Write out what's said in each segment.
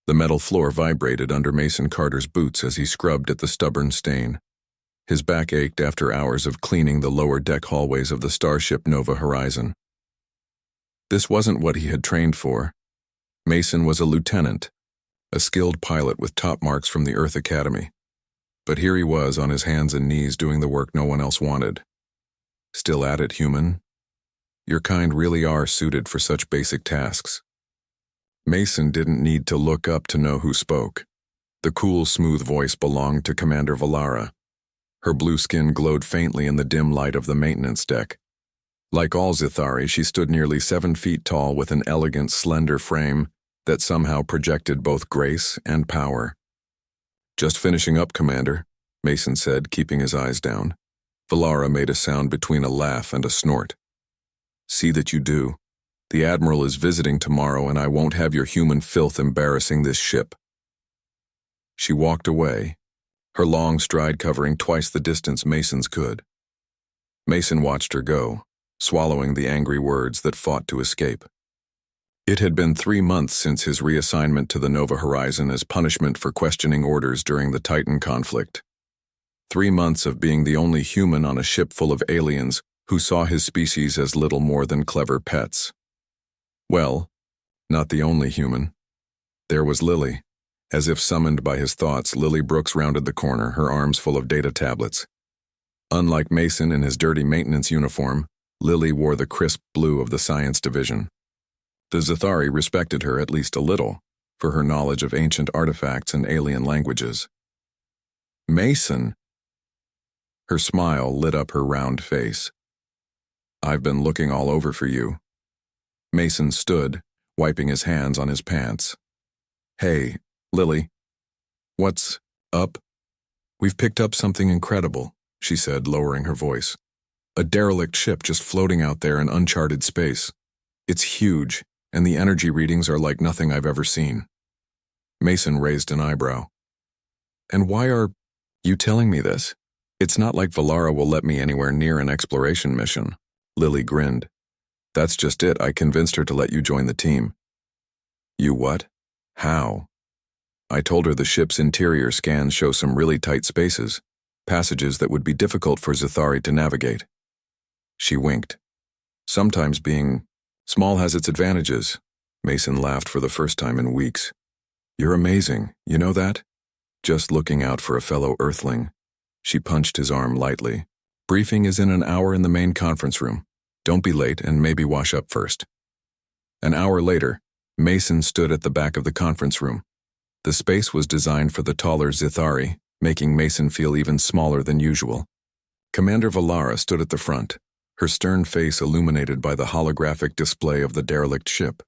The metal floor vibrated under Mason Carter's boots as he scrubbed at the stubborn stain. His back ached after hours of cleaning the lower deck hallways of the starship Nova Horizon. This wasn't what he had trained for. Mason was a lieutenant, a skilled pilot with top marks from the Earth Academy. But here he was on his hands and knees doing the work no one else wanted. Still at it, human? Your kind really are suited for such basic tasks. Mason didn't need to look up to know who spoke. The cool, smooth voice belonged to Commander Valara. Her blue skin glowed faintly in the dim light of the maintenance deck. Like all Zithari, she stood nearly 7 feet tall with an elegant, slender frame that somehow projected both grace and power. "Just finishing up, Commander," Mason said, keeping his eyes down. Valara made a sound between a laugh and a snort. "See that you do. The Admiral is visiting tomorrow, and I won't have your human filth embarrassing this ship." She walked away, her long stride covering twice the distance Mason's could. Mason watched her go, swallowing the angry words that fought to escape. It had been 3 months since his reassignment to the Nova Horizon as punishment for questioning orders during the Titan conflict. 3 months of being the only human on a ship full of aliens who saw his species as little more than clever pets. Well, not the only human. There was Lily. As if summoned by his thoughts, Lily Brooks rounded the corner, her arms full of data tablets. Unlike Mason in his dirty maintenance uniform, Lily wore the crisp blue of the science division. The Zithari respected her at least a little, for her knowledge of ancient artifacts and alien languages. "Mason!" Her smile lit up her round face. "I've been looking all over for you." Mason stood, wiping his hands on his pants. "Hey, Lily. What's up?" "We've picked up something incredible," she said, lowering her voice. "A derelict ship just floating out there in uncharted space. It's huge, and the energy readings are like nothing I've ever seen." Mason raised an eyebrow. "And why are you telling me this? It's not like Valara will let me anywhere near an exploration mission." Lily grinned. "That's just it. I convinced her to let you join the team." "You what? How?" "I told her the ship's interior scans show some really tight spaces, passages that would be difficult for Zithari to navigate." She winked. "Sometimes being small has its advantages." Mason laughed for the first time in weeks. "You're amazing, you know that? Just looking out for a fellow Earthling." She punched his arm lightly. "Briefing is in an hour in the main conference room. Don't be late and maybe wash up first." An hour later, Mason stood at the back of the conference room. The space was designed for the taller Zithari, making Mason feel even smaller than usual. Commander Valara stood at the front, her stern face illuminated by the holographic display of the derelict ship.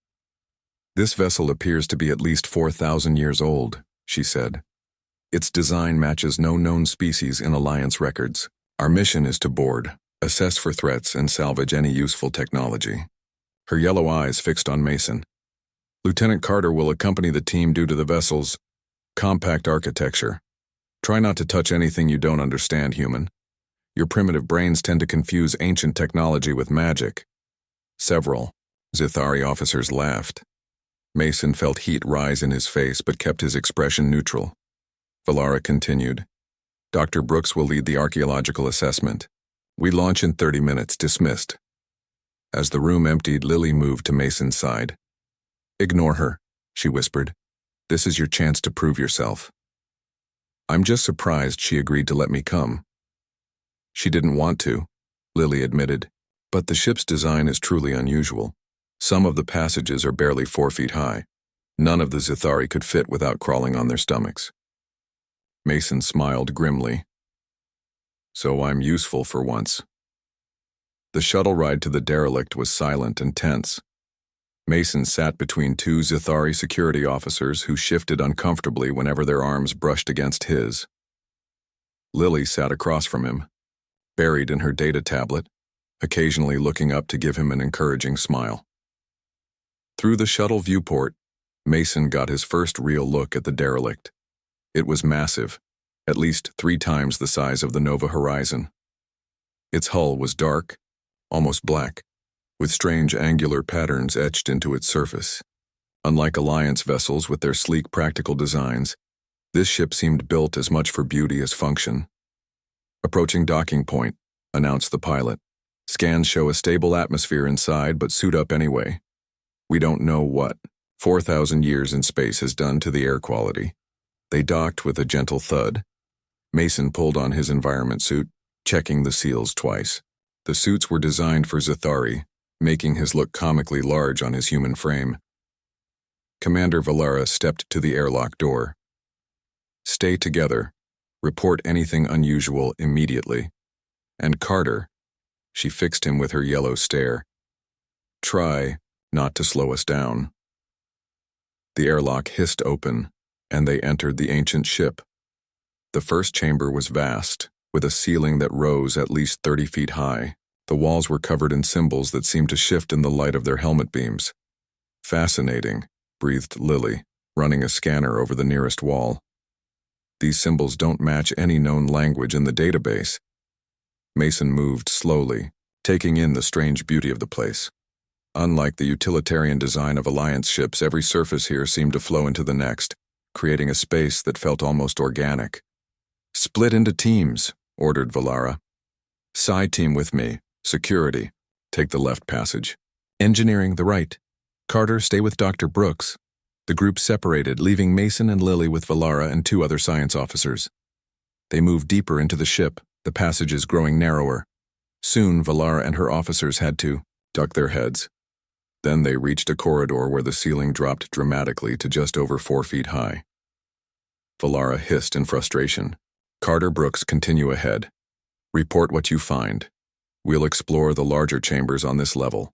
"This vessel appears to be at least 4,000 years old," she said. "Its design matches no known species in Alliance records. Our mission is to board, assess for threats, and salvage any useful technology." Her yellow eyes fixed on Mason. "Lieutenant Carter will accompany the team due to the vessel's compact architecture. Try not to touch anything you don't understand, human. Your primitive brains tend to confuse ancient technology with magic." Several Zithari officers laughed. Mason felt heat rise in his face but kept his expression neutral. Valara continued. "Dr. Brooks will lead the archaeological assessment. We launch in 30 minutes, dismissed." As the room emptied, Lily moved to Mason's side. "Ignore her," she whispered. "This is your chance to prove yourself." "I'm just surprised she agreed to let me come." "She didn't want to," Lily admitted, "but the ship's design is truly unusual. Some of the passages are barely 4 feet high. None of the Zithari could fit without crawling on their stomachs." Mason smiled grimly. "So I'm useful for once." The shuttle ride to the derelict was silent and tense. Mason sat between 2 Zithari security officers who shifted uncomfortably whenever their arms brushed against his. Lily sat across from him, buried in her data tablet, occasionally looking up to give him an encouraging smile. Through the shuttle viewport, Mason got his first real look at the derelict. It was massive, at least 3 times the size of the Nova Horizon. Its hull was dark, almost black, with strange angular patterns etched into its surface. Unlike Alliance vessels with their sleek practical designs, this ship seemed built as much for beauty as function. Approaching docking point, announced the pilot. Scans show a stable atmosphere inside, but suit up anyway. We don't know what 4,000 years in space has done to the air quality. They docked with a gentle thud. Mason pulled on his environment suit, checking the seals twice. The suits were designed for Zathari, making his look comically large on his human frame. Commander Valara stepped to the airlock door. Stay together. Report anything unusual immediately. And Carter, she fixed him with her yellow stare. Try not to slow us down. The airlock hissed open, and they entered the ancient ship. The first chamber was vast, with a ceiling that rose at least 30 feet high. The walls were covered in symbols that seemed to shift in the light of their helmet beams. Fascinating, breathed Lily, running a scanner over the nearest wall. These symbols don't match any known language in the database. Mason moved slowly, taking in the strange beauty of the place. Unlike the utilitarian design of Alliance ships, every surface here seemed to flow into the next, creating a space that felt almost organic. Split into teams, ordered Valara. Psi team with me. Security, take the left passage. Engineering, the right. Carter, stay with Dr. Brooks. The group separated, leaving Mason and Lily with Valara and 2 other science officers. They moved deeper into the ship, the passages growing narrower. Soon, Valara and her officers had to duck their heads. Then they reached a corridor where the ceiling dropped dramatically to just over 4 feet high. Valara hissed in frustration. Carter, Brooks, continue ahead. Report what you find. We'll explore the larger chambers on this level.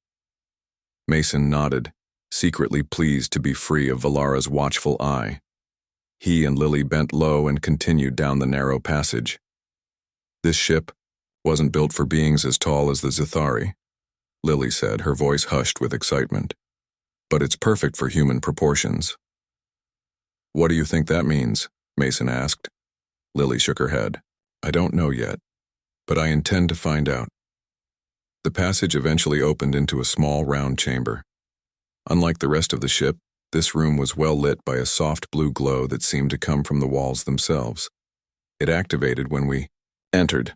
Mason nodded, secretly pleased to be free of Valara's watchful eye. He and Lily bent low and continued down the narrow passage. This ship wasn't built for beings as tall as the Zathari, Lily said, her voice hushed with excitement. But it's perfect for human proportions. What do you think that means? Mason asked. Lily shook her head. I don't know yet, but I intend to find out. The passage eventually opened into a small, round chamber. Unlike the rest of the ship, this room was well lit by a soft blue glow that seemed to come from the walls themselves. It activated when we entered,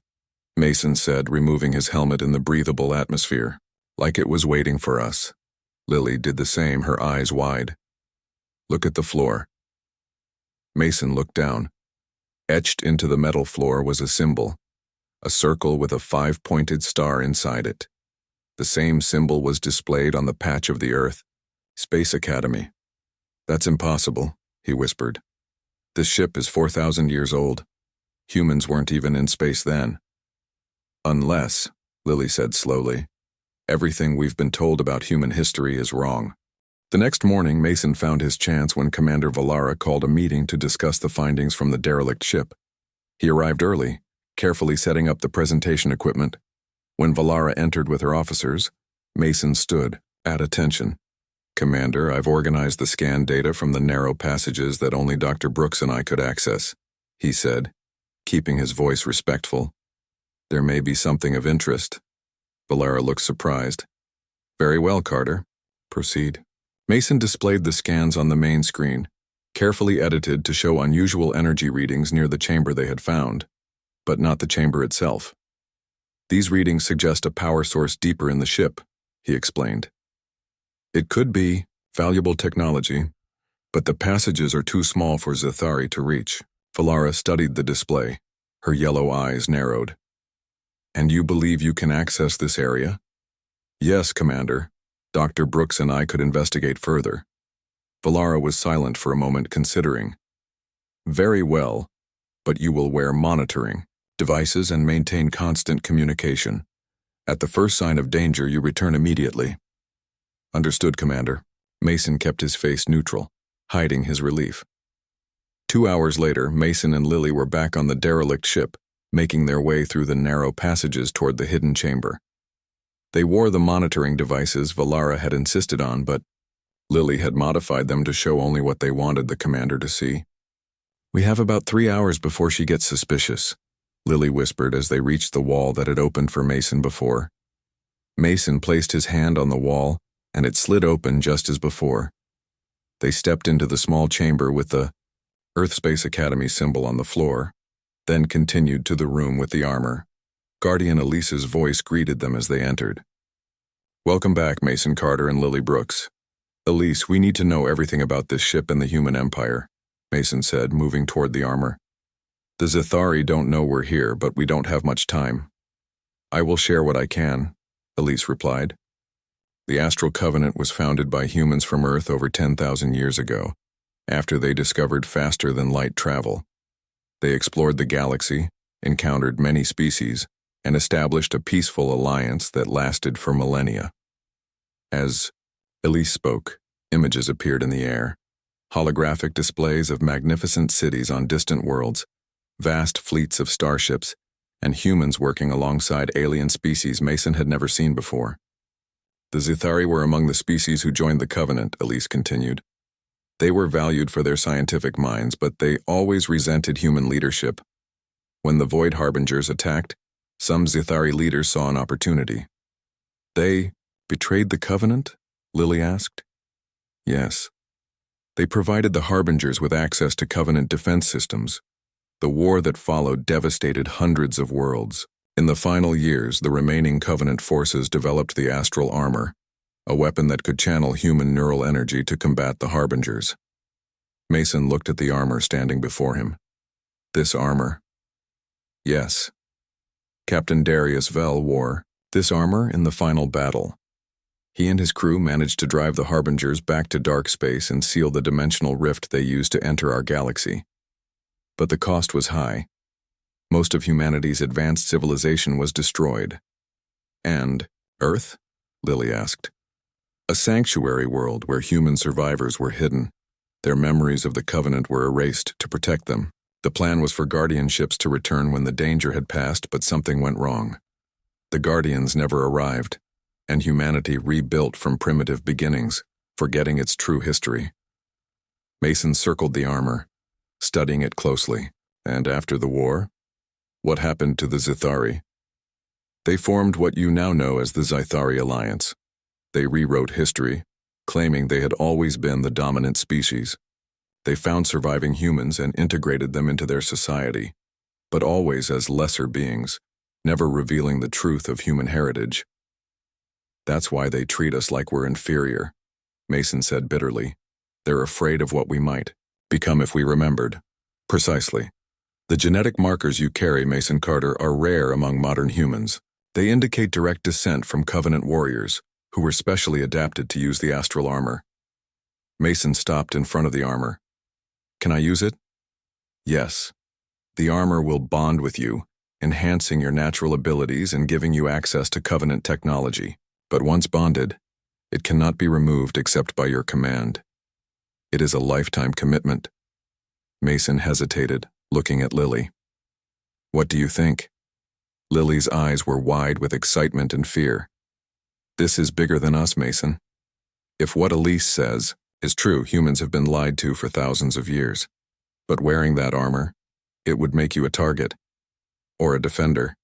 Mason said, removing his helmet in the breathable atmosphere, like it was waiting for us. Lily did the same, her eyes wide. Look at the floor. Mason looked down. Etched into the metal floor was a symbol, a circle with a 5-pointed star inside it. The same symbol was displayed on the patch of the Earth, Space Academy. That's impossible, he whispered. This ship is 4,000 years old. Humans weren't even in space then. Unless, Lily said slowly, everything we've been told about human history is wrong. The next morning, Mason found his chance when Commander Valara called a meeting to discuss the findings from the derelict ship. He arrived early, carefully setting up the presentation equipment. When Valara entered with her officers, Mason stood, at attention. Commander, I've organized the scan data from the narrow passages that only Dr. Brooks and I could access, he said, keeping his voice respectful. There may be something of interest. Valara looked surprised. Very well, Carter. Proceed. Mason displayed the scans on the main screen, carefully edited to show unusual energy readings near the chamber they had found, but not the chamber itself. These readings suggest a power source deeper in the ship, he explained. It could be valuable technology, but the passages are too small for Zathari to reach. Valara studied the display, her yellow eyes narrowed. And you believe you can access this area? Yes, Commander. Dr. Brooks and I could investigate further. Valara was silent for a moment, considering. Very well, but you will wear monitoring devices and maintain constant communication. At the first sign of danger, you return immediately. Understood, Commander. Mason kept his face neutral, hiding his relief. 2 hours later, Mason and Lily were back on the derelict ship, making their way through the narrow passages toward the hidden chamber. They wore the monitoring devices Valara had insisted on, but Lily had modified them to show only what they wanted the commander to see. We have about 3 hours before she gets suspicious, Lily whispered as they reached the wall that had opened for Mason before. Mason placed his hand on the wall, and it slid open just as before. They stepped into the small chamber with the Earth Space Academy symbol on the floor, then continued to the room with the armor. Guardian Elise's voice greeted them as they entered. "Welcome back, Mason Carter and Lily Brooks. Elise, we need to know everything about this ship and the human empire," Mason said, moving toward the armor. "The Zithari don't know we're here, but we don't have much time." "I will share what I can," Elise replied. The Astral Covenant was founded by humans from Earth over 10,000 years ago, after they discovered faster-than-light travel. They explored the galaxy, encountered many species, and established a peaceful alliance that lasted for millennia. As Elise spoke, images appeared in the air. Holographic displays of magnificent cities on distant worlds, vast fleets of starships, and humans working alongside alien species Mason had never seen before. "The Zithari were among the species who joined the Covenant," Elise continued. "They were valued for their scientific minds, but they always resented human leadership. When the Void Harbingers attacked, some Zithari leaders saw an opportunity." "They betrayed the Covenant?" Lily asked. "Yes. They provided the Harbingers with access to Covenant defense systems. The war that followed devastated hundreds of worlds. In the final years, the remaining Covenant forces developed the Astral Armor, a weapon that could channel human neural energy to combat the Harbingers." Mason looked at the armor standing before him. "This armor?" "Yes. Captain Darius Vell wore this armor in the final battle. He and his crew managed to drive the Harbingers back to dark space and seal the dimensional rift they used to enter our galaxy. But the cost was high. Most of humanity's advanced civilization was destroyed." "And Earth?" Lily asked. "A sanctuary world where human survivors were hidden. Their memories of the Covenant were erased to protect them. The plan was for Guardian ships to return when the danger had passed, but something went wrong. The Guardians never arrived, and humanity rebuilt from primitive beginnings, forgetting its true history." Mason circled the armor, studying it closely. "And after the war? What happened to the Zithari?" "They formed what you now know as the Zithari Alliance. They rewrote history, claiming they had always been the dominant species. They found surviving humans and integrated them into their society, but always as lesser beings, never revealing the truth of human heritage. That's why they treat us like we're inferior," Mason said bitterly. "They're afraid of what we might become if we remembered." "Precisely. The genetic markers you carry, Mason Carter, are rare among modern humans. They indicate direct descent from Covenant warriors, who were specially adapted to use the astral armor." Mason stopped in front of the armor. "Can I use it?" "Yes. The armor will bond with you, enhancing your natural abilities and giving you access to Covenant technology. But once bonded, it cannot be removed except by your command. It is a lifetime commitment." Mason hesitated, looking at Lily. "What do you think?" Lily's eyes were wide with excitement and fear. "This is bigger than us, Mason. If what Elise says is true, humans have been lied to for thousands of years. But wearing that armor, it would make you a target. Or a defender."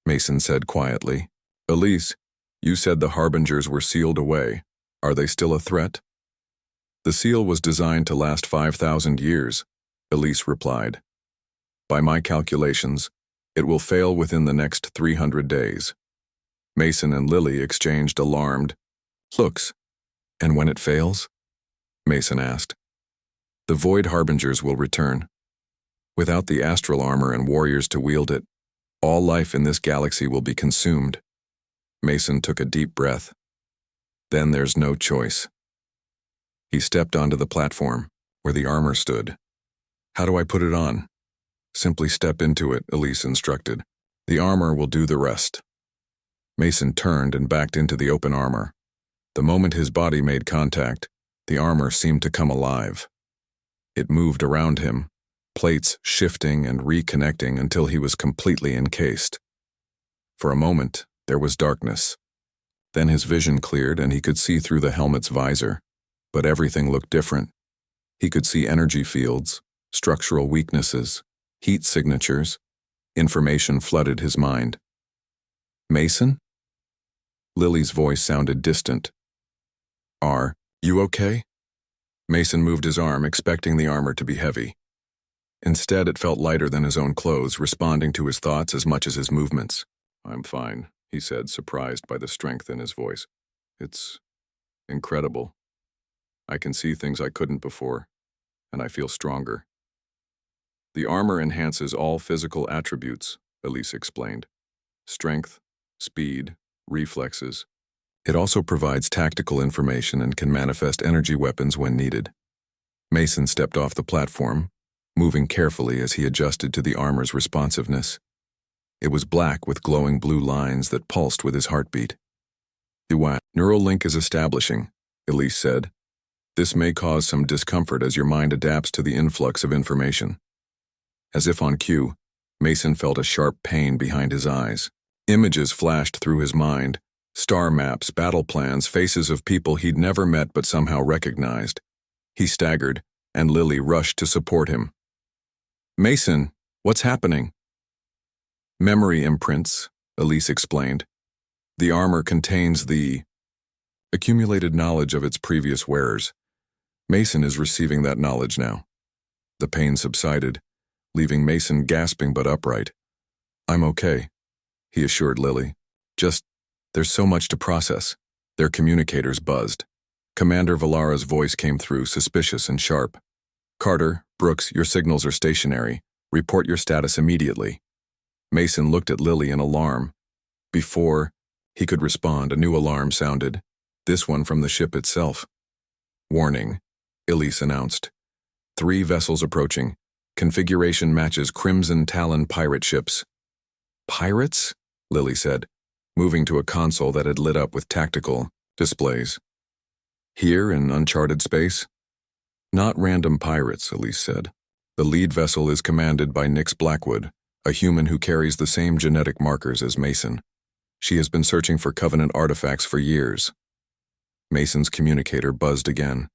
Mason said quietly. "Elise, you said the Harbingers were sealed away. Are they still a threat?" "The seal was designed to last 5,000 years, Elise replied. "By my calculations, it will fail within the next 300 days. Mason and Lily exchanged alarmed looks. "And when it fails?" Mason asked. "The Void Harbingers will return. Without the astral armor and warriors to wield it, all life in this galaxy will be consumed." Mason took a deep breath. "Then there's no choice." He stepped onto the platform, where the armor stood. "How do I put it on?" "Simply step into it," Elise instructed. "The armor will do the rest." Mason turned and backed into the open armor. The moment his body made contact, the armor seemed to come alive. It moved around him, plates shifting and reconnecting until he was completely encased. For a moment, there was darkness. Then his vision cleared and he could see through the helmet's visor, but everything looked different. He could see energy fields, structural weaknesses, heat signatures. Information flooded his mind. "Mason?" Lily's voice sounded distant. "Are you okay?" Mason moved his arm, expecting the armor to be heavy. Instead, it felt lighter than his own clothes, responding to his thoughts as much as his movements. "I'm fine," he said, surprised by the strength in his voice. "It's incredible. I can see things I couldn't before, and I feel stronger." "The armor enhances all physical attributes," Elise explained. "Strength, speed, reflexes. It also provides tactical information and can manifest energy weapons when needed." Mason stepped off the platform, moving carefully as he adjusted to the armor's responsiveness. It was black with glowing blue lines that pulsed with his heartbeat. "The neural link is establishing," Elise said. "This may cause some discomfort as your mind adapts to the influx of information." As if on cue, Mason felt a sharp pain behind his eyes. Images flashed through his mind, star maps, battle plans, faces of people he'd never met but somehow recognized. He staggered, and Lily rushed to support him. "Mason, what's happening?" "Memory imprints," Elise explained. "The armor contains the accumulated knowledge of its previous wearers. Mason is receiving that knowledge now." The pain subsided, leaving Mason gasping but upright. "I'm okay," he assured Lily. There's so much to process." Their communicators buzzed. Commander Valara's voice came through, suspicious and sharp. "Carter, Brooks, your signals are stationary. Report your status immediately." Mason looked at Lily in alarm. Before he could respond, a new alarm sounded, this one from the ship itself. "Warning," Elise announced. 3 vessels approaching. Configuration matches Crimson Talon pirate ships." "Pirates?" Lily said, moving to a console that had lit up with tactical displays. "Here in uncharted space?" "Not random pirates," Elise said. "The lead vessel is commanded by Nyx Blackwood, a human who carries the same genetic markers as Mason. She has been searching for Covenant artifacts for years." Mason's communicator buzzed again.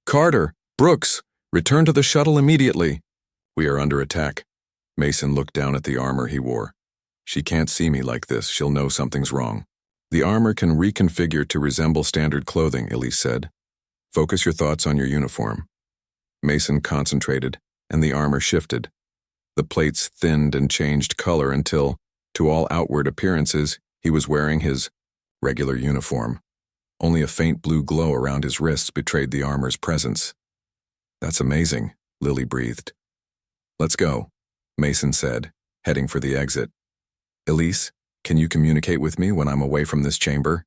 "Carter, Brooks, return to the shuttle immediately." "We are under attack." Mason looked down at the armor he wore. "She can't see me like this. She'll know something's wrong." "The armor can reconfigure to resemble standard clothing," Elise said. "Focus your thoughts on your uniform." Mason concentrated, and the armor shifted. The plates thinned and changed color until, to all outward appearances, he was wearing his regular uniform. Only a faint blue glow around his wrists betrayed the armor's presence. "That's amazing," Lily breathed. "Let's go," Mason said, heading for the exit. "Elise, can you communicate with me when I'm away from this chamber?"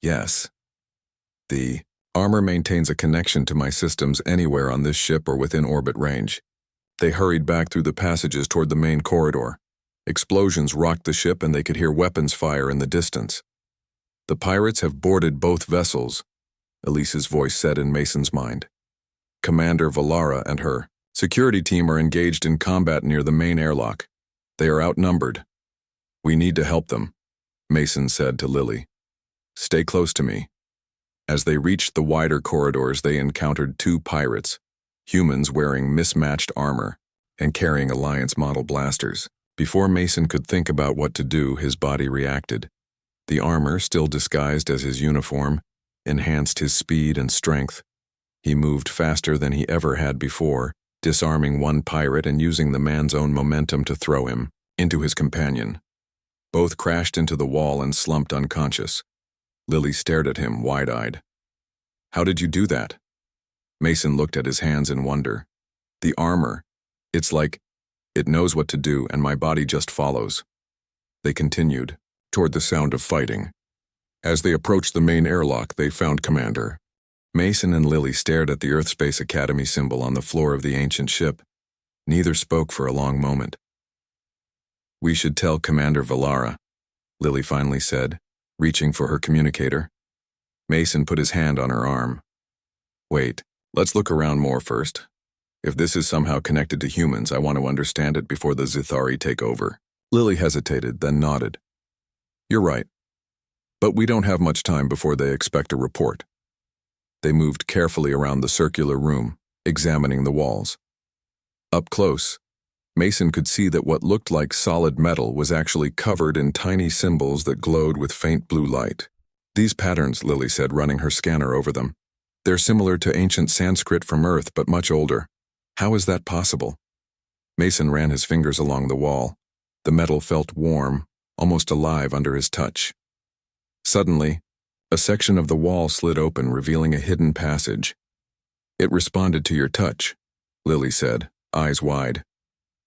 "Yes." "The armor maintains a connection to my systems anywhere on this ship or within orbit range." They hurried back through the passages toward the main corridor. Explosions rocked the ship and they could hear weapons fire in the distance. "The pirates have boarded both vessels," Elise's voice said in Mason's mind. "Commander Valara and her security team are engaged in combat near the main airlock. They are outnumbered. We need to help them," Mason said to Lily. "Stay close to me." As they reached the wider corridors, they encountered 2 pirates, humans wearing mismatched armor and carrying Alliance model blasters. Before Mason could think about what to do, his body reacted. The armor, still disguised as his uniform, enhanced his speed and strength. He moved faster than he ever had before, disarming one pirate and using the man's own momentum to throw him into his companion. Both crashed into the wall and slumped unconscious. Lily stared at him, wide-eyed. "How did you do that?" Mason looked at his hands in wonder. "The armor. It's like it knows what to do, and my body just follows." They continued, toward the sound of fighting. As they approached the main airlock, they found Commander. Mason and Lily stared at the Earthspace Academy symbol on the floor of the ancient ship. Neither spoke for a long moment. "We should tell Commander Valara," Lily finally said, reaching for her communicator. Mason put his hand on her arm. "Wait, let's look around more first. If this is somehow connected to humans, I want to understand it before the Zithari take over." Lily hesitated, then nodded. "You're right. But we don't have much time before they expect a report." They moved carefully around the circular room, examining the walls. Up close, Mason could see that what looked like solid metal was actually covered in tiny symbols that glowed with faint blue light. "These patterns," Lily said, running her scanner over them. They're similar to ancient Sanskrit from Earth, but much older. How is that possible? Mason ran his fingers along the wall. The metal felt warm, almost alive under his touch. Suddenly, a section of the wall slid open, revealing a hidden passage. It responded to your touch, Lily said, eyes wide.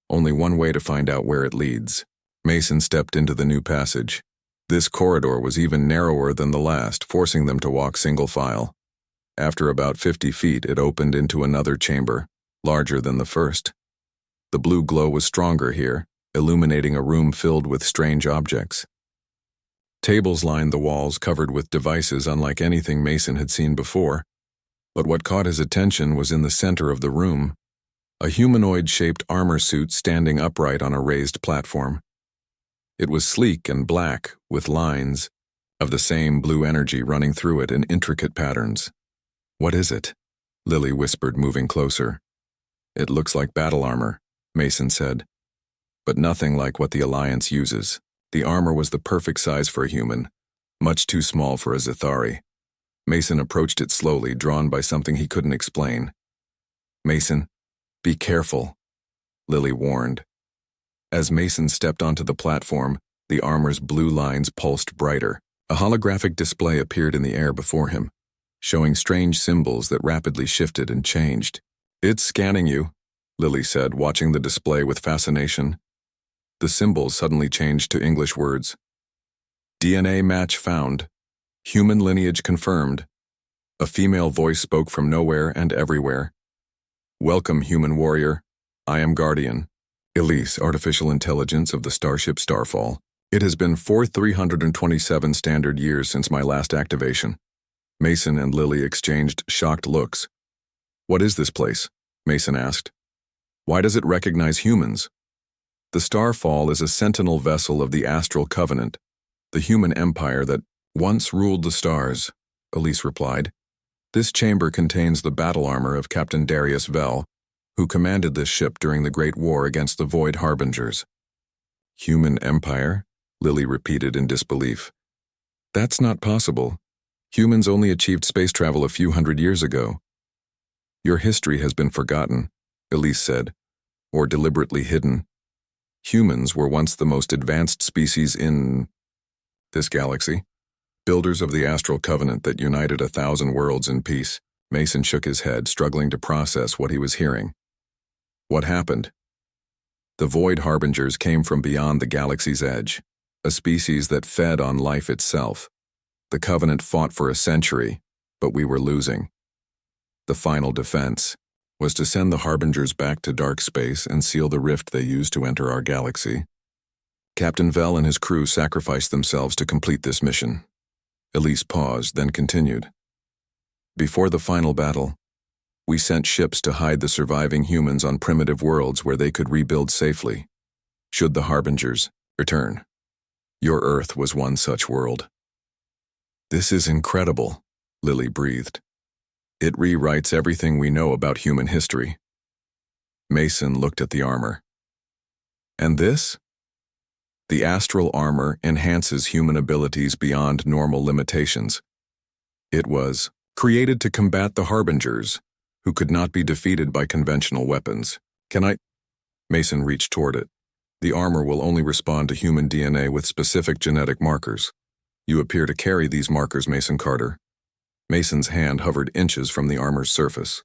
Only one way to find out where it leads. Mason stepped into the new passage. This corridor was even narrower than the last, forcing them to walk single file. After about 50 feet, it opened into another chamber, larger than the first. The blue glow was stronger here, illuminating a room filled with strange objects. Tables lined the walls, covered with devices unlike anything Mason had seen before. But what caught his attention was in the center of the room, a humanoid-shaped armor suit standing upright on a raised platform. It was sleek and black, with lines of the same blue energy running through it in intricate patterns. "What is it?" Lily whispered, moving closer. "It looks like battle armor," Mason said, "but nothing like what the Alliance uses. The armor was the perfect size for a human, much too small for a Zithari." Mason approached it slowly, drawn by something he couldn't explain. "Mason, be careful," Lily warned. As Mason stepped onto the platform, the armor's blue lines pulsed brighter. A holographic display appeared in the air before him, showing strange symbols that rapidly shifted and changed. "It's scanning you," Lily said, watching the display with fascination. The symbols suddenly changed to English words. "DNA match found. Human lineage confirmed." A female voice spoke from nowhere and everywhere. "Welcome, human warrior. I am Guardian. Elise, artificial intelligence of the starship Starfall. It has been 4,327 standard years since my last activation." Mason and Lily exchanged shocked looks. "What is this place?" Mason asked. "Why does it recognize humans?" "The Starfall is a sentinel vessel of the Astral Covenant, the human empire that once ruled the stars," Elise replied. "This chamber contains the battle armor of Captain Darius Vell, who commanded this ship during the Great War against the Void Harbingers." "Human empire?" Lily repeated in disbelief. "That's not possible. Humans only achieved space travel a few hundred years ago." "Your history has been forgotten," Elise said, "or deliberately hidden. Humans were once the most advanced species in this galaxy, builders of the Astral Covenant that united 1,000 worlds in peace." Mason shook his head, struggling to process what he was hearing. "What happened?" "The Void Harbingers came from beyond the galaxy's edge, a species that fed on life itself. The Covenant fought for a century, but we were losing. The final defense was to send the Harbingers back to dark space and seal the rift they used to enter our galaxy. Captain Vell and his crew sacrificed themselves to complete this mission." Elise paused, then continued. "Before the final battle, we sent ships to hide the surviving humans on primitive worlds where they could rebuild safely, should the Harbingers return. Your Earth was one such world." "This is incredible," Lily breathed. "It rewrites everything we know about human history." Mason looked at the armor. "And this?" "The astral armor enhances human abilities beyond normal limitations. It was created to combat the Harbingers, who could not be defeated by conventional weapons. Can I?" Mason reached toward it. "The armor will only respond to human DNA with specific genetic markers. You appear to carry these markers, Mason Carter." Mason's hand hovered inches from the armor's surface.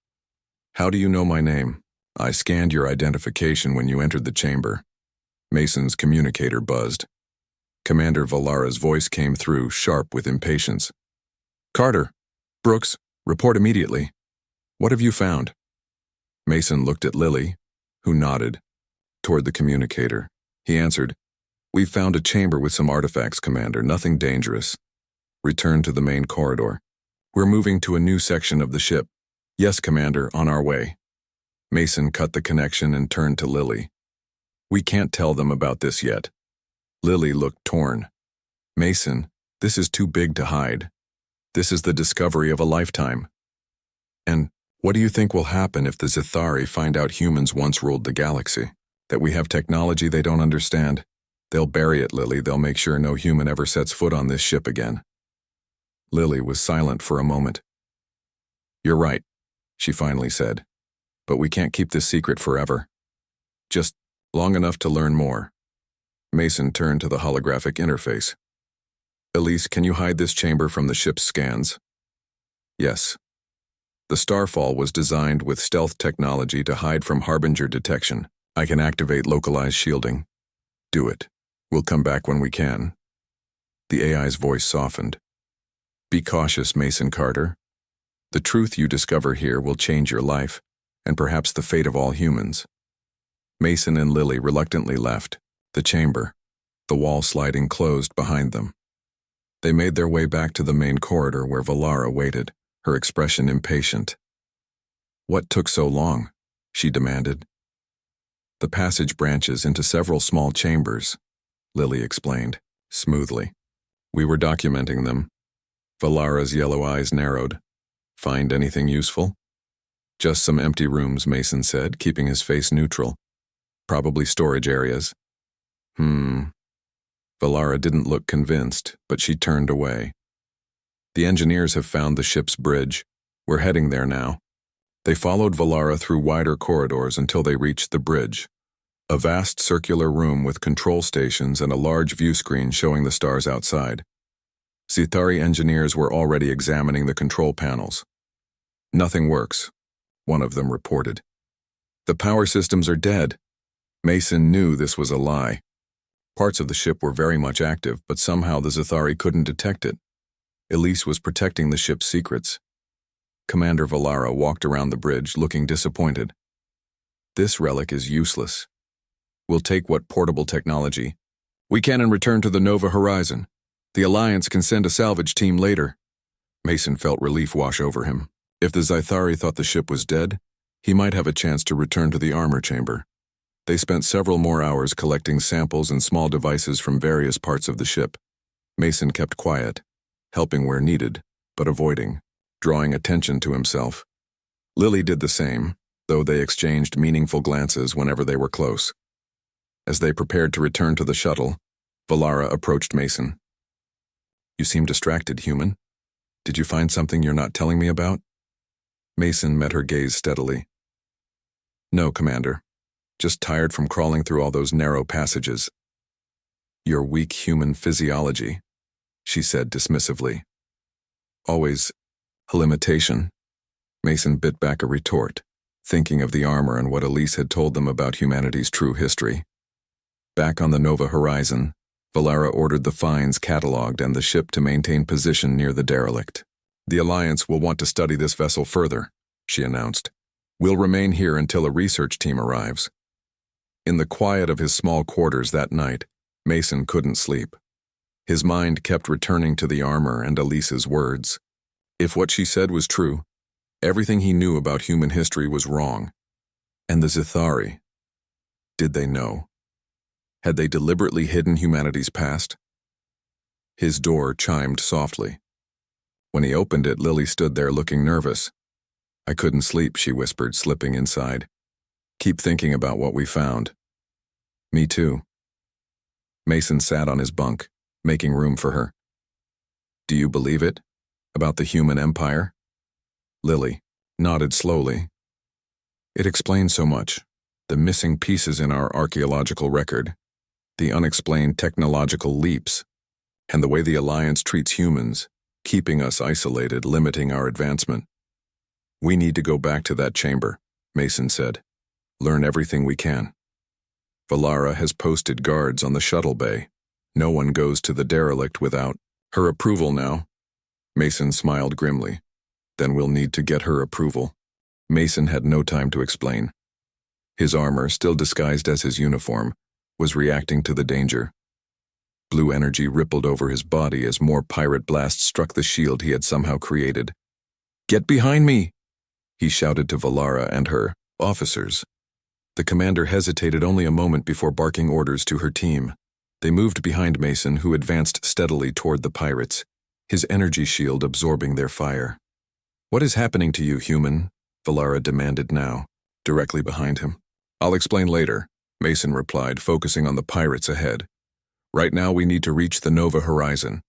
"How do you know my name?" "I scanned your identification when you entered the chamber." Mason's communicator buzzed. Commander Valara's voice came through, sharp with impatience. "Carter, Brooks, report immediately. What have you found?" Mason looked at Lily, who nodded. Toward the communicator. He answered, "We've found a chamber with some artifacts, Commander, nothing dangerous. Return to the main corridor. We're moving to a new section of the ship." "Yes, Commander, on our way." Mason cut the connection and turned to Lily. "We can't tell them about this yet." Lily looked torn. "Mason, this is too big to hide. This is the discovery of a lifetime. And what do you think will happen if the Zithari find out humans once ruled the galaxy? That we have technology they don't understand? They'll bury it, Lily. They'll make sure no human ever sets foot on this ship again." Lily was silent for a moment. You're right, she finally said. But we can't keep this secret forever. Just long enough to learn more. Mason turned to the holographic interface. Elise, can you hide this chamber from the ship's scans? Yes. The Starfall was designed with stealth technology to hide from Harbinger detection. I can activate localized shielding. Do it. We'll come back when we can. The AI's voice softened. Be cautious, Mason Carter. The truth you discover here will change your life, and perhaps the fate of all humans. Mason and Lily reluctantly left the chamber, the wall sliding closed behind them. They made their way back to the main corridor where Valara waited, her expression impatient. What took so long? She demanded. The passage branches into several small chambers, Lily explained, smoothly. We were documenting them. Valara's yellow eyes narrowed. Find anything useful? Just some empty rooms, Mason said, keeping his face neutral. Probably storage areas. Valara didn't look convinced, but she turned away. The engineers have found the ship's bridge. We're heading there now. They followed Valara through wider corridors until they reached the bridge, a vast circular room with control stations and a large view screen showing the stars outside. Zithari engineers were already examining the control panels. Nothing works, one of them reported. The power systems are dead. Mason knew this was a lie. Parts of the ship were very much active, but somehow the Zithari couldn't detect it. Elise was protecting the ship's secrets. Commander Valara walked around the bridge, looking disappointed. This relic is useless. We'll take what portable technology. We can return to the Nova Horizon. The Alliance can send a salvage team later. Mason felt relief wash over him. If the Zithari thought the ship was dead, he might have a chance to return to the armor chamber. They spent several more hours collecting samples and small devices from various parts of the ship. Mason kept quiet, helping where needed, but avoiding, drawing attention to himself. Lily did the same, though they exchanged meaningful glances whenever they were close. As they prepared to return to the shuttle, Valara approached Mason. You seem distracted, human. Did you find something you're not telling me about? Mason met her gaze steadily. No, Commander. Just tired from crawling through all those narrow passages. Your weak human physiology, she said dismissively. Always a limitation. Mason bit back a retort, thinking of the armor and what Elise had told them about humanity's true history. Back on the Nova Horizon, Valara ordered the finds cataloged and the ship to maintain position near the derelict. The Alliance will want to study this vessel further, she announced. We'll remain here until a research team arrives. In the quiet of his small quarters that night, Mason couldn't sleep. His mind kept returning to the armor and Elise's words. If what she said was true, everything he knew about human history was wrong. And the Zithari, did they know? Had they deliberately hidden humanity's past? His door chimed softly. When he opened it, Lily stood there looking nervous. I couldn't sleep, she whispered, slipping inside. Keep thinking about what we found. Me too. Mason sat on his bunk, making room for her. Do you believe it? About the human empire? Lily nodded slowly. It explains so much. The missing pieces in our archaeological record, the unexplained technological leaps, and the way the Alliance treats humans, keeping us isolated, limiting our advancement. We need to go back to that chamber, Mason said. Learn everything we can. Valara has posted guards on the shuttle bay. No one goes to the derelict without her approval now. Mason smiled grimly. Then we'll need to get her approval. Mason had no time to explain. His armor, still disguised as his uniform, was reacting to the danger. Blue energy rippled over his body as more pirate blasts struck the shield he had somehow created. Get behind me! He shouted to Valara and her officers. The commander hesitated only a moment before barking orders to her team. They moved behind Mason, who advanced steadily toward the pirates, his energy shield absorbing their fire. What is happening to you, human? Valara demanded now, directly behind him. I'll explain later, Mason replied, focusing on the pirates ahead. Right now we need to reach the Nova Horizon.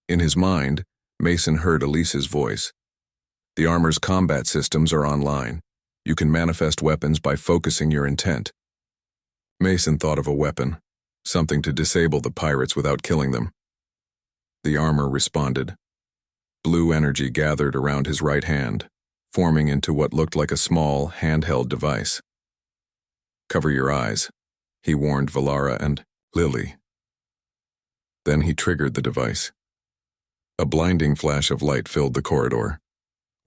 In his mind, Mason heard Elise's voice. The armor's combat systems are online. You can manifest weapons by focusing your intent. Mason thought of a weapon, something to disable the pirates without killing them. The armor responded. Blue energy gathered around his right hand, forming into what looked like a small, handheld device. Cover your eyes, he warned Valara and Lily. Then he triggered the device. A blinding flash of light filled the corridor.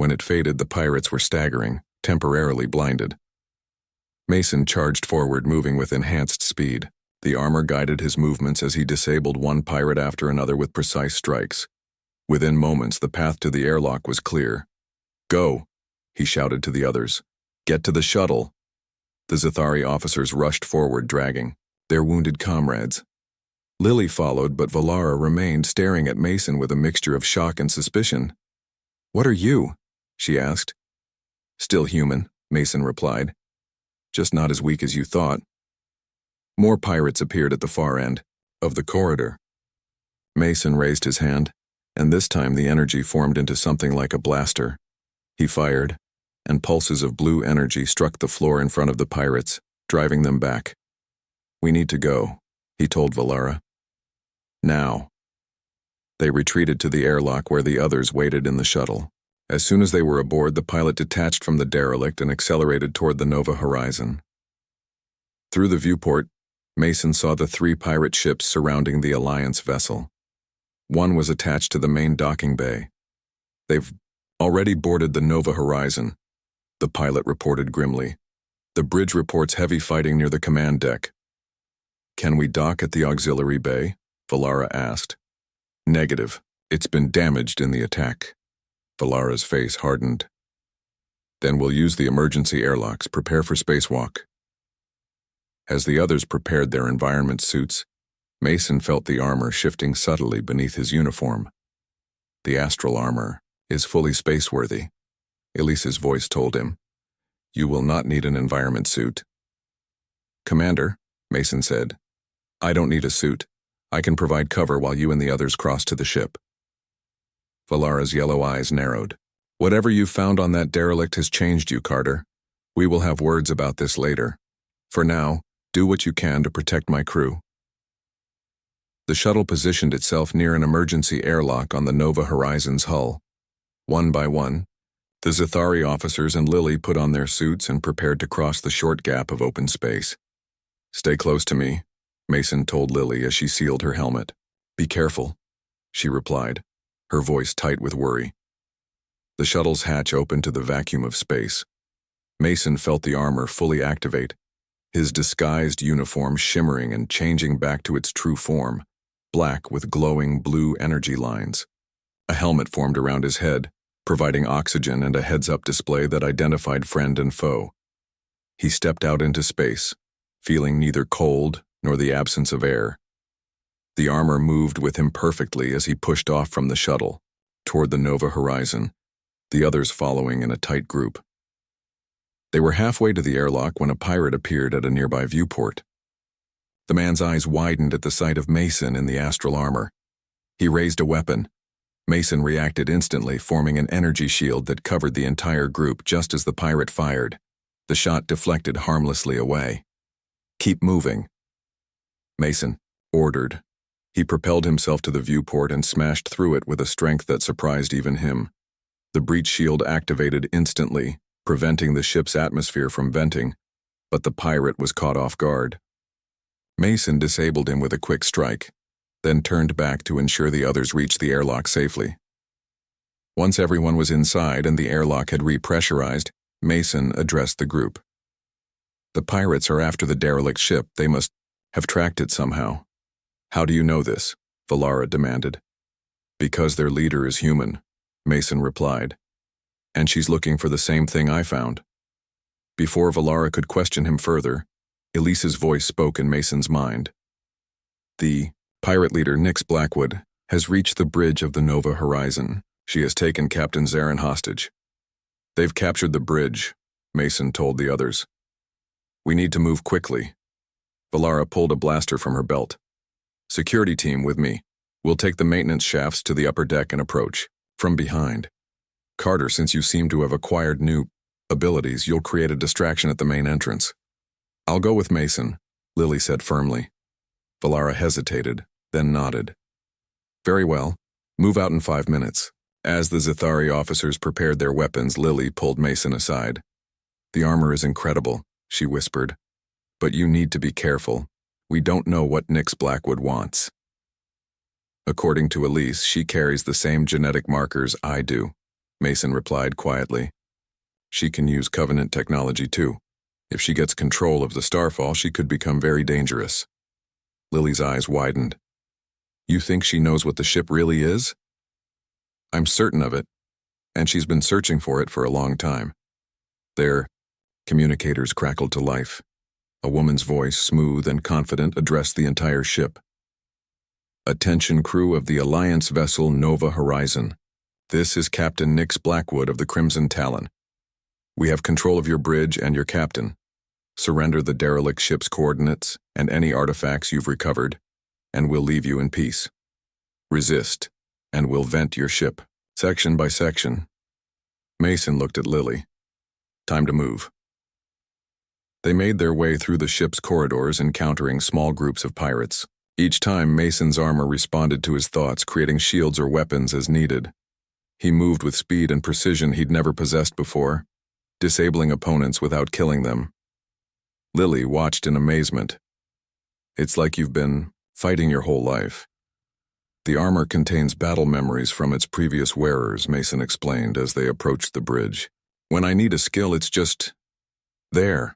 When it faded, the pirates were staggering, temporarily blinded. Mason charged forward, moving with enhanced speed. The armor guided his movements as he disabled one pirate after another with precise strikes. Within moments, the path to the airlock was clear. Go, he shouted to the others. Get to the shuttle. The Zathari officers rushed forward, dragging their wounded comrades. Lily followed, but Valara remained, staring at Mason with a mixture of shock and suspicion. What are you? She asked. Still human, Mason replied. Just not as weak as you thought. More pirates appeared at the far end of the corridor. Mason raised his hand, and this time the energy formed into something like a blaster. He fired, and pulses of blue energy struck the floor in front of the pirates, driving them back. We need to go, he told Valara. Now. They retreated to the airlock where the others waited in the shuttle. As soon as they were aboard, the pilot detached from the derelict and accelerated toward the Nova horizon. Through the viewport, Mason saw the 3 pirate ships surrounding the Alliance vessel. One was attached to the main docking bay. They've already boarded the Nova horizon, the pilot reported grimly. The bridge reports heavy fighting near the command deck. Can we dock at the auxiliary bay? Valara asked. Negative. It's been damaged in the attack. Valara's face hardened. Then we'll use the emergency airlocks. Prepare for spacewalk. As the others prepared their environment suits, Mason felt the armor shifting subtly beneath his uniform. The astral armor is fully spaceworthy, Elise's voice told him. You will not need an environment suit. Commander, Mason said, I don't need a suit. I can provide cover while you and the others cross to the ship. Valara's yellow eyes narrowed. Whatever you found on that derelict has changed you, Carter. We will have words about this later. For now, do what you can to protect my crew. The shuttle positioned itself near an emergency airlock on the Nova Horizon's hull. One by one, the Zathari officers and Lily put on their suits and prepared to cross the short gap of open space. Stay close to me, Mason told Lily as she sealed her helmet. Be careful, she replied, her voice tight with worry. The shuttle's hatch opened to the vacuum of space. Mason felt the armor fully activate, his disguised uniform shimmering and changing back to its true form, black with glowing blue energy lines. A helmet formed around his head, providing oxygen and a heads-up display that identified friend and foe. He stepped out into space, feeling neither cold nor the absence of air. The armor moved with him perfectly as he pushed off from the shuttle, toward the Nova horizon, the others following in a tight group. They were halfway to the airlock when a pirate appeared at a nearby viewport. The man's eyes widened at the sight of Mason in the astral armor. He raised a weapon. Mason reacted instantly, forming an energy shield that covered the entire group just as the pirate fired. The shot deflected harmlessly away. Keep moving, Mason ordered. He propelled himself to the viewport and smashed through it with a strength that surprised even him. The breach shield activated instantly, preventing the ship's atmosphere from venting, but the pirate was caught off guard. Mason disabled him with a quick strike, then turned back to ensure the others reached the airlock safely. Once everyone was inside and the airlock had repressurized, Mason addressed the group. The pirates are after the derelict ship. They must have tracked it somehow. How do you know this? Valara demanded. Because their leader is human, Mason replied. And she's looking for the same thing I found. Before Valara could question him further, Elise's voice spoke in Mason's mind. The pirate leader, Nyx Blackwood, has reached the bridge of the Nova horizon. She has taken Captain Zarin hostage. They've captured the bridge, Mason told the others. We need to move quickly. Valara pulled a blaster from her belt. Security team with me. We'll take the maintenance shafts to the upper deck and approach from behind. Carter, since you seem to have acquired new abilities, you'll create a distraction at the main entrance. I'll go with Mason, Lily said firmly. Valara hesitated, then nodded. Very well. Move out in 5 minutes. As the Zithari officers prepared their weapons, Lily pulled Mason aside. The armor is incredible, she whispered. But you need to be careful. We don't know what Nyx Blackwood wants. According to Elise, she carries the same genetic markers I do, Mason replied quietly. She can use Covenant technology too. If she gets control of the Starfall, she could become very dangerous. Lily's eyes widened. You think she knows what the ship really is? I'm certain of it, and she's been searching for it for a long time. Their communicators crackled to life. A woman's voice, smooth and confident, addressed the entire ship. Attention crew of the Alliance vessel Nova Horizon. This is Captain Nyx Blackwood of the Crimson Talon. We have control of your bridge and your captain. Surrender the derelict ship's coordinates and any artifacts you've recovered, and we'll leave you in peace. Resist, and we'll vent your ship, section by section. Mason looked at Lily. Time to move. They made their way through the ship's corridors, encountering small groups of pirates. Each time, Mason's armor responded to his thoughts, creating shields or weapons as needed. He moved with speed and precision he'd never possessed before, disabling opponents without killing them. Lily watched in amazement. It's like you've been fighting your whole life. The armor contains battle memories from its previous wearers, Mason explained as they approached the bridge. When I need a skill, it's just there.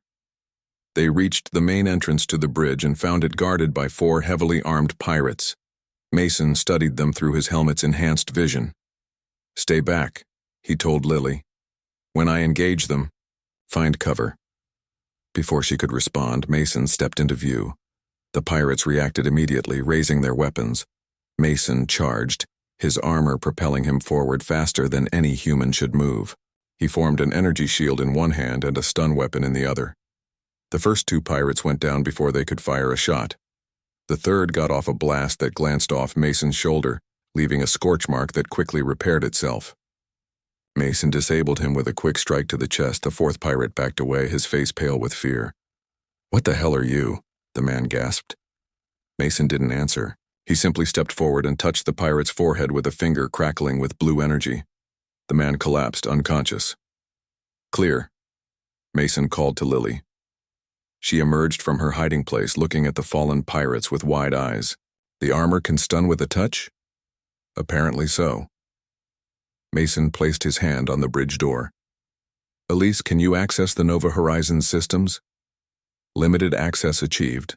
They reached the main entrance to the bridge and found it guarded by 4 heavily armed pirates. Mason studied them through his helmet's enhanced vision. Stay back, he told Lily. When I engage them, find cover. Before she could respond, Mason stepped into view. The pirates reacted immediately, raising their weapons. Mason charged, his armor propelling him forward faster than any human should move. He formed an energy shield in one hand and a stun weapon in the other. The first 2 pirates went down before they could fire a shot. The third got off a blast that glanced off Mason's shoulder, leaving a scorch mark that quickly repaired itself. Mason disabled him with a quick strike to the chest. The 4th pirate backed away, his face pale with fear. What the hell are you? The man gasped. Mason didn't answer. He simply stepped forward and touched the pirate's forehead with a finger crackling with blue energy. The man collapsed, unconscious. Clear, Mason called to Lily. She emerged from her hiding place, looking at the fallen pirates with wide eyes. The armor can stun with a touch? Apparently so. Mason placed his hand on the bridge door. Elise, can you access the Nova Horizon systems? Limited access achieved,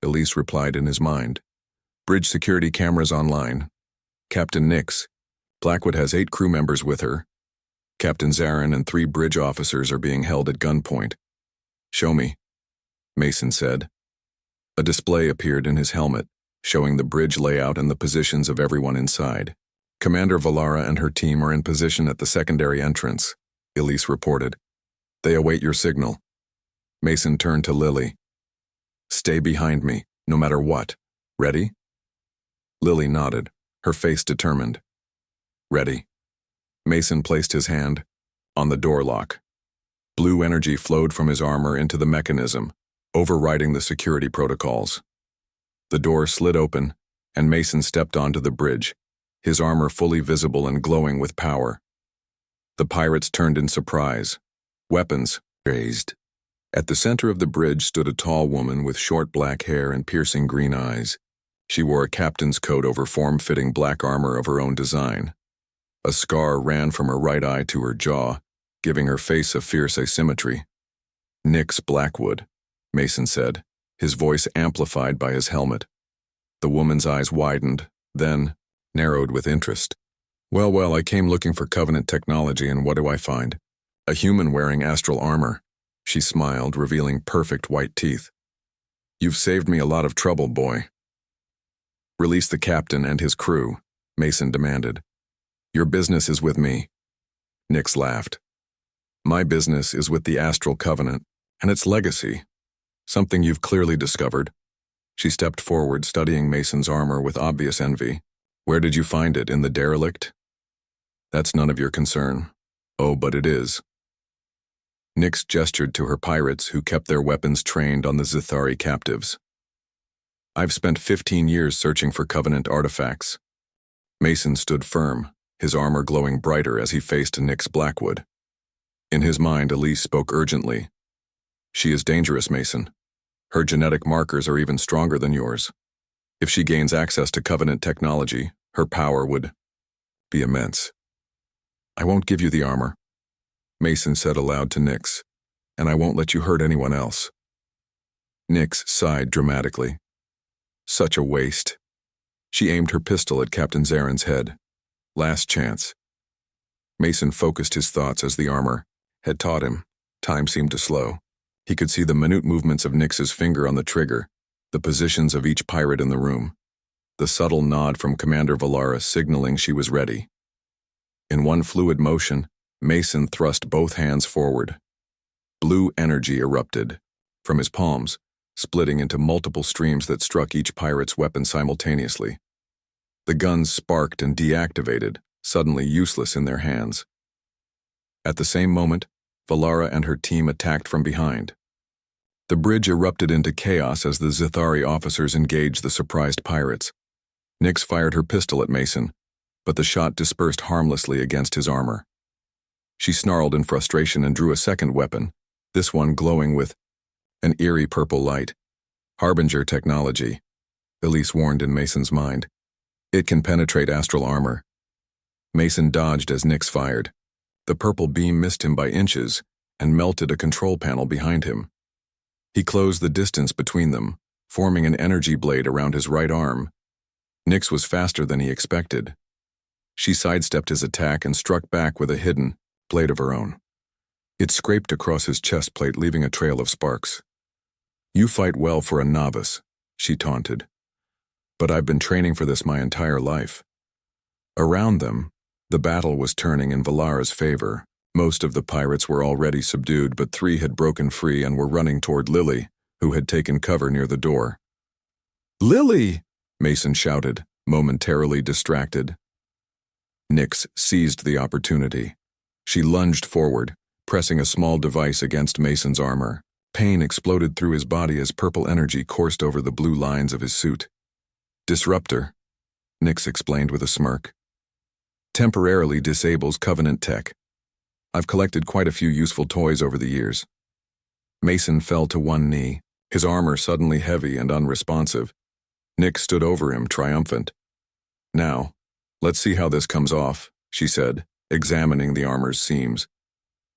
Elise replied in his mind. Bridge security cameras online. Captain Nyx. Blackwood has 8 crew members with her. Captain Zarin and 3 bridge officers are being held at gunpoint. Show me, Mason said. A display appeared in his helmet, showing the bridge layout and the positions of everyone inside. Commander Valara and her team are in position at the secondary entrance, Elise reported. They await your signal. Mason turned to Lily. Stay behind me, no matter what. Ready? Lily nodded, her face determined. Ready. Mason placed his hand on the door lock. Blue energy flowed from his armor into the mechanism, overriding the security protocols. The door slid open, and Mason stepped onto the bridge, his armor fully visible and glowing with power. The pirates turned in surprise, weapons raised. At the center of the bridge stood a tall woman with short black hair and piercing green eyes. She wore a captain's coat over form-fitting black armor of her own design. A scar ran from her right eye to her jaw, giving her face a fierce asymmetry. Nyx Blackwood, Mason said, his voice amplified by his helmet. The woman's eyes widened, then narrowed with interest. Well, I came looking for Covenant technology, and what do I find? A human wearing astral armor. She smiled, revealing perfect white teeth. You've saved me a lot of trouble, boy. Release the captain and his crew, Mason demanded. Your business is with me. Nyx laughed. My business is with the Astral Covenant and its legacy, something you've clearly discovered. She stepped forward, studying Mason's armor with obvious envy. Where did you find it, in the derelict? That's none of your concern, Oh, but it is. Nyx gestured to her pirates who kept their weapons trained on the Zithari captives. I've spent 15 years searching for Covenant artifacts. Mason stood firm, his armor glowing brighter as he faced Nyx Blackwood. In his mind, Elise spoke urgently. She is dangerous, Mason. Her genetic markers are even stronger than yours. If she gains access to Covenant technology, her power would be immense. I won't give you the armor, Mason said aloud to Nyx, and I won't let you hurt anyone else. Nyx sighed dramatically. Such a waste. She aimed her pistol at Captain Zaren's head. Last chance. Mason focused his thoughts as the armor had taught him. Time seemed to slow. He could see the minute movements of Nyx's finger on the trigger, the positions of each pirate in the room, the subtle nod from Commander Valara signaling she was ready. In one fluid motion, Mason thrust both hands forward. Blue energy erupted from his palms, splitting into multiple streams that struck each pirate's weapon simultaneously. The guns sparked and deactivated, suddenly useless in their hands. At the same moment, Valara and her team attacked from behind. The bridge erupted into chaos as the Zithari officers engaged the surprised pirates. Nyx fired her pistol at Mason, but the shot dispersed harmlessly against his armor. She snarled in frustration and drew a second weapon, this one glowing with an eerie purple light. Harbinger technology, Elise warned in Mason's mind. It can penetrate astral armor. Mason dodged as Nyx fired. The purple beam missed him by inches and melted a control panel behind him. He closed the distance between them, forming an energy blade around his right arm. Nyx was faster than he expected. She sidestepped his attack and struck back with a hidden blade of her own. It scraped across his chest plate, leaving a trail of sparks. You fight well for a novice, she taunted. But I've been training for this my entire life. Around them, the battle was turning in Valara's favor. Most of the pirates were already subdued, but 3 had broken free and were running toward Lily, who had taken cover near the door. Lily! Mason shouted, momentarily distracted. Nyx seized the opportunity. She lunged forward, pressing a small device against Mason's armor. Pain exploded through his body as purple energy coursed over the blue lines of his suit. Disruptor, Nyx explained with a smirk. Temporarily disables Covenant tech. I've collected quite a few useful toys over the years. Mason fell to one knee, his armor suddenly heavy and unresponsive. Nyx stood over him, triumphant. Now, let's see how this comes off, she said, examining the armor's seams.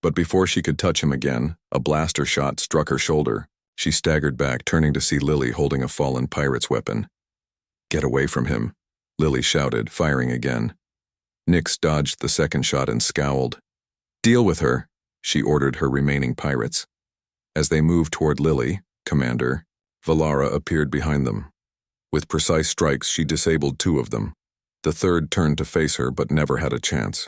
But before she could touch him again, a blaster shot struck her shoulder. She staggered back, turning to see Lily holding a fallen pirate's weapon. Get away from him, Lily shouted, firing again. Nyx dodged the second shot and scowled. Deal with her, she ordered her remaining pirates. As they moved toward Lily, Commander, Valara appeared behind them. With precise strikes, she disabled 2 of them. The third turned to face her, but never had a chance.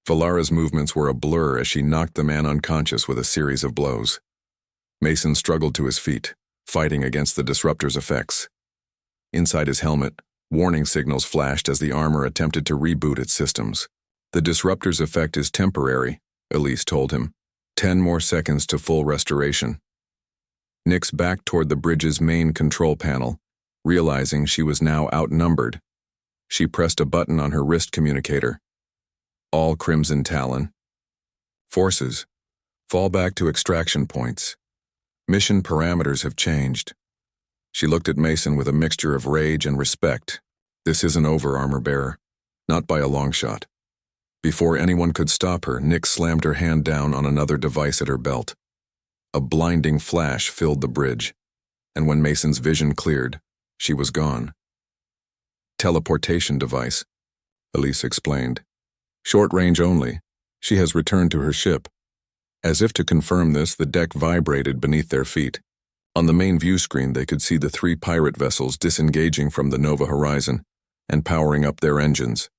Valara's movements were a blur as she knocked the man unconscious with a series of blows. Mason struggled to his feet, fighting against the disruptor's effects. Inside his helmet, warning signals flashed as the armor attempted to reboot its systems. The disruptor's effect is temporary, Elise told him. 10 more seconds to full restoration. Nyx backed toward the bridge's main control panel, realizing she was now outnumbered. She pressed a button on her wrist communicator. All Crimson Talon. Forces, fall back to extraction points. Mission parameters have changed. She looked at Mason with a mixture of rage and respect. This isn't over, armor bearer. Not by a long shot. Before anyone could stop her, Nyx slammed her hand down on another device at her belt. A blinding flash filled the bridge, and when Mason's vision cleared, she was gone. Teleportation device, Elise explained. Short range only. She has returned to her ship. As if to confirm this, the deck vibrated beneath their feet. On the main view screen, they could see the 3 pirate vessels disengaging from the Nova horizon and powering up their engines.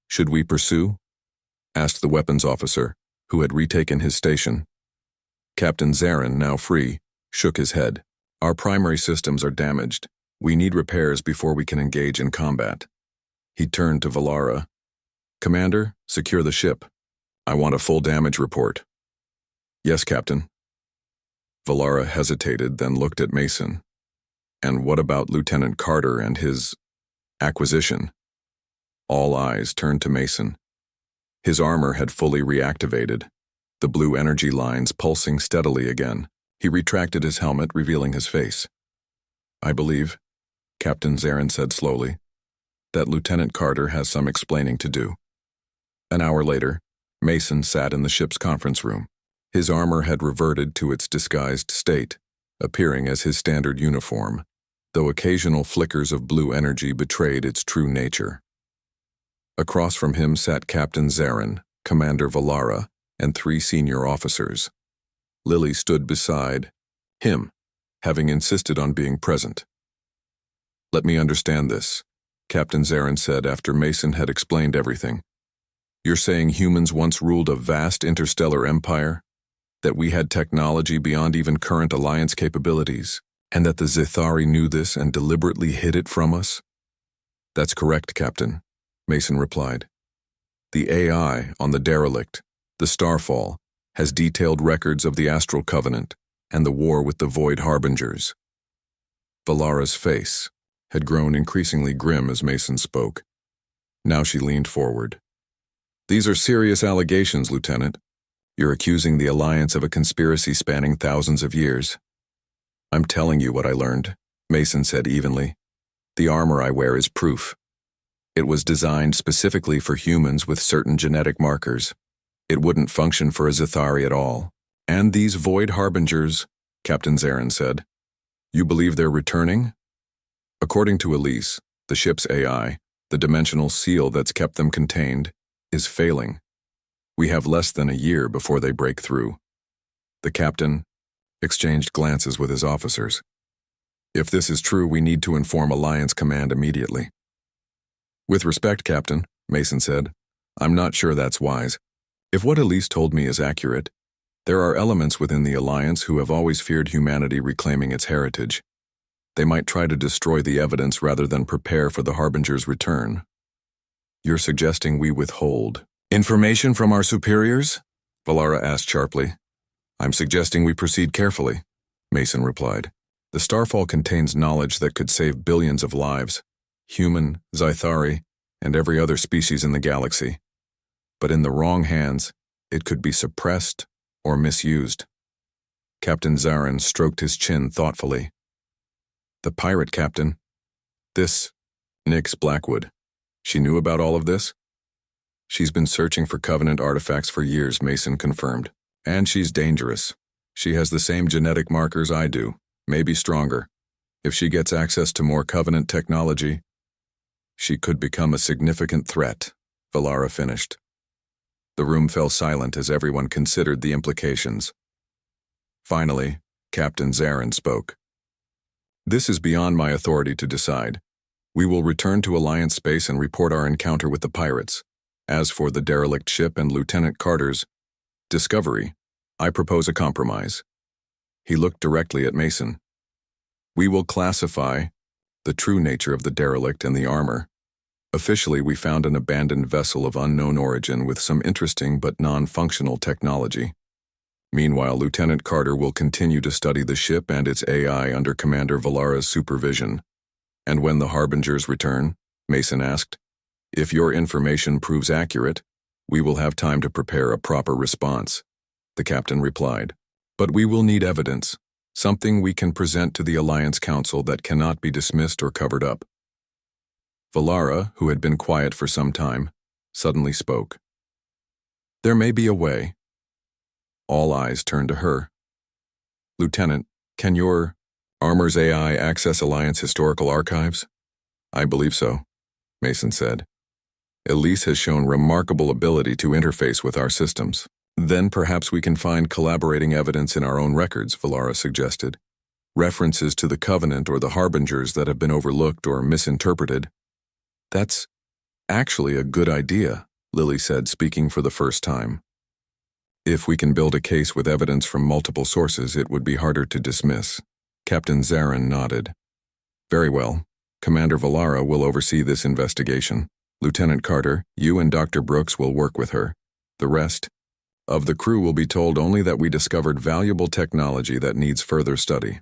Should we pursue? Asked the weapons officer, who had retaken his station. Captain Zaren, now free, shook his head. Our primary systems are damaged. We need repairs before we can engage in combat. He turned to Valara. Commander, secure the ship. I want a full damage report. Yes, Captain. Valara hesitated, then looked at Mason. And what about Lieutenant Carter and his acquisition? All eyes turned to Mason. His armor had fully reactivated, the blue energy lines pulsing steadily again. He retracted his helmet, revealing his face. I believe, Captain Zarin said slowly, that Lieutenant Carter has some explaining to do. An hour later, Mason sat in the ship's conference room. His armor had reverted to its disguised state, appearing as his standard uniform, though occasional flickers of blue energy betrayed its true nature. Across from him sat Captain Zarin, Commander Valara, and 3 senior officers. Lily stood beside him, having insisted on being present. Let me understand this, Captain Zarin said after Mason had explained everything. You're saying humans once ruled a vast interstellar empire? That we had technology beyond even current Alliance capabilities, and that the Zithari knew this and deliberately hid it from us? That's correct, Captain, Mason replied. The AI on the derelict, the Starfall, has detailed records of the Astral Covenant and the war with the Void Harbingers. Valara's face had grown increasingly grim as Mason spoke. Now she leaned forward. These are serious allegations, Lieutenant. You're accusing the Alliance of a conspiracy spanning thousands of years. I'm telling you what I learned, Mason said evenly. The armor I wear is proof. It was designed specifically for humans with certain genetic markers. It wouldn't function for a Zithari at all. And these Void Harbingers, Captain Zarin said. You believe they're returning? According to Elise, the ship's AI, the dimensional seal that's kept them contained, is failing. We have less than a year before they break through. The captain exchanged glances with his officers. If this is true, we need to inform Alliance Command immediately. With respect, Captain, Mason said, I'm not sure that's wise. If what Elise told me is accurate, there are elements within the Alliance who have always feared humanity reclaiming its heritage. They might try to destroy the evidence rather than prepare for the Harbinger's return. You're suggesting we withhold information from our superiors? Valara asked sharply. I'm suggesting we proceed carefully, Mason replied. The Starfall contains knowledge that could save billions of lives, human, Zithari, and every other species in the galaxy. But in the wrong hands, it could be suppressed or misused. Captain Zarin stroked his chin thoughtfully. The pirate captain. This, Nyx Blackwood. She knew about all of this? She's been searching for Covenant artifacts for years, Mason confirmed. And she's dangerous. She has the same genetic markers I do, maybe stronger. If she gets access to more Covenant technology, she could become a significant threat, Valara finished. The room fell silent as everyone considered the implications. Finally, Captain Zarin spoke. This is beyond my authority to decide. We will return to Alliance space and report our encounter with the pirates. As for the derelict ship and Lieutenant Carter's discovery, I propose a compromise. He looked directly at Mason. We will classify the true nature of the derelict and the armor. Officially, we found an abandoned vessel of unknown origin with some interesting but non-functional technology. Meanwhile, Lieutenant Carter will continue to study the ship and its AI under Commander Valara's supervision. And when the Harbingers return, Mason asked, if your information proves accurate, we will have time to prepare a proper response, the captain replied. But we will need evidence, something we can present to the Alliance Council that cannot be dismissed or covered up. Valara, who had been quiet for some time, suddenly spoke. There may be a way. All eyes turned to her. Lieutenant, can your armor's AI access Alliance historical archives? I believe so, Mason said. Elise has shown remarkable ability to interface with our systems. Then perhaps we can find collaborating evidence in our own records, Valara suggested. References to the Covenant or the Harbingers that have been overlooked or misinterpreted. That's actually a good idea, Lily said, speaking for the first time. If we can build a case with evidence from multiple sources, it would be harder to dismiss. Captain Zarin nodded. Very well. Commander Valara will oversee this investigation. Lieutenant Carter, you and Dr. Brooks will work with her. The rest, Of the crew will be told only that we discovered valuable technology that needs further study.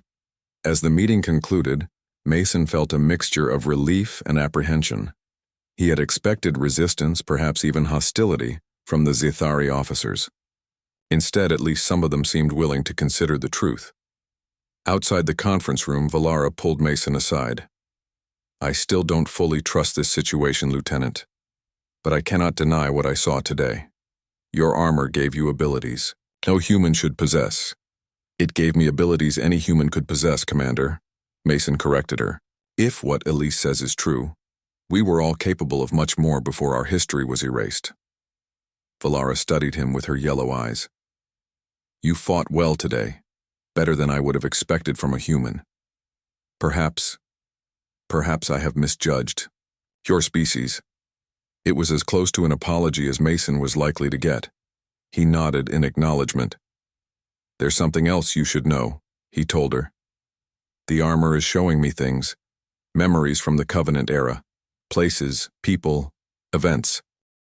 As the meeting concluded, Mason felt a mixture of relief and apprehension. He had expected resistance, perhaps even hostility, from the Zithari officers. Instead, at least some of them seemed willing to consider the truth. Outside the conference room, Valara pulled Mason aside. "I still don't fully trust this situation, Lieutenant. But I cannot deny what I saw today. Your armor gave you abilities no human should possess." "It gave me abilities any human could possess, Commander," Mason corrected her. "If what Elise says is true, we were all capable of much more before our history was erased." Valara studied him with her yellow eyes. "You fought well today, better than I would have expected from a human. Perhaps I have misjudged your species." It was as close to an apology as Mason was likely to get. He nodded in acknowledgement. "There's something else you should know," he told her. "The armor is showing me things, memories from the Covenant era, places, people, events.